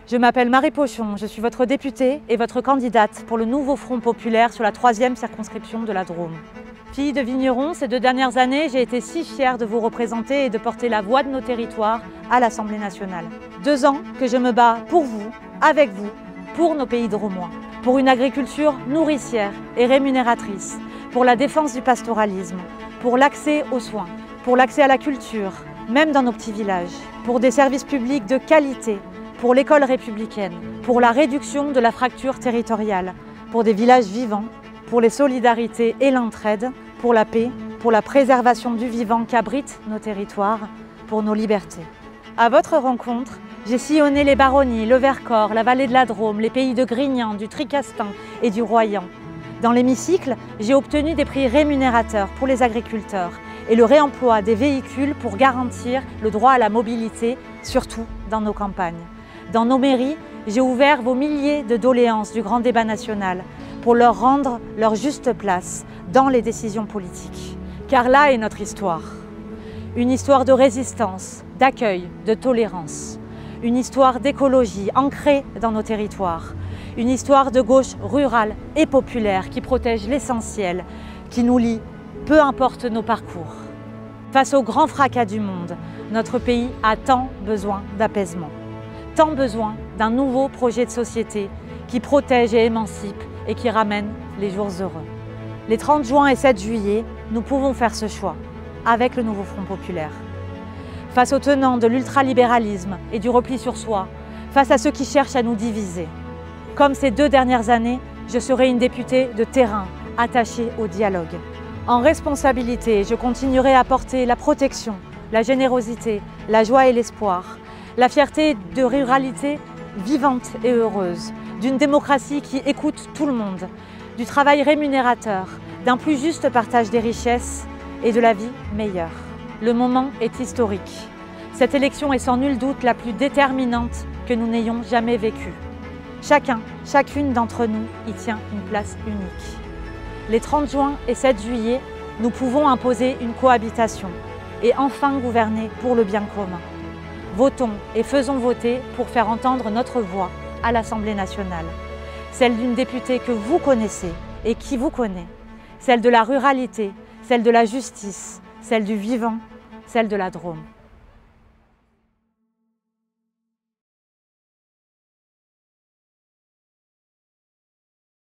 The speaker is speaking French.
Je m'appelle Marie Pochon, je suis votre députée et votre candidate pour le nouveau Front populaire sur la 3e circonscription de la Drôme. Fille de vigneron, ces 2 dernières années, j'ai été si fière de vous représenter et de porter la voix de nos territoires à l'Assemblée nationale. 2 ans que je me bats pour vous, avec vous, pour nos pays drômois, pour une agriculture nourricière et rémunératrice, pour la défense du pastoralisme, pour l'accès aux soins, pour l'accès à la culture, même dans nos petits villages, pour des services publics de qualité, pour l'école républicaine, pour la réduction de la fracture territoriale, pour des villages vivants, pour les solidarités et l'entraide, pour la paix, pour la préservation du vivant qu'abritent nos territoires, pour nos libertés. À votre rencontre, j'ai sillonné les baronnies, le Vercors, la vallée de la Drôme, les pays de Grignan, du Tricastin et du Royan. Dans l'hémicycle, j'ai obtenu des prix rémunérateurs pour les agriculteurs et le réemploi des véhicules pour garantir le droit à la mobilité, surtout dans nos campagnes. Dans nos mairies, j'ai ouvert vos milliers de doléances du grand débat national pour leur rendre leur juste place dans les décisions politiques. Car là est notre histoire. Une histoire de résistance, d'accueil, de tolérance. Une histoire d'écologie ancrée dans nos territoires. Une histoire de gauche rurale et populaire qui protège l'essentiel, qui nous lie, peu importe nos parcours. Face au grand fracas du monde, notre pays a tant besoin d'apaisement. Tant besoin d'un nouveau projet de société qui protège et émancipe et qui ramène les jours heureux. Les 30 juin et 7 juillet, nous pouvons faire ce choix avec le nouveau Front populaire. Face aux tenants de l'ultralibéralisme et du repli sur soi, face à ceux qui cherchent à nous diviser. Comme ces 2 dernières années, je serai une députée de terrain, attachée au dialogue. En responsabilité, je continuerai à porter la protection, la générosité, la joie et l'espoir, la fierté de ruralité vivante et heureuse, d'une démocratie qui écoute tout le monde, du travail rémunérateur, d'un plus juste partage des richesses et de la vie meilleure. Le moment est historique. Cette élection est sans nul doute la plus déterminante que nous n'ayons jamais vécue. Chacune d'entre nous y tient une place unique. Les 30 juin et 7 juillet, nous pouvons imposer une cohabitation et enfin gouverner pour le bien commun. Votons et faisons voter pour faire entendre notre voix à l'Assemblée nationale. Celle d'une députée que vous connaissez et qui vous connaît. Celle de la ruralité, celle de la justice, celle du vivant, celle de la Drôme.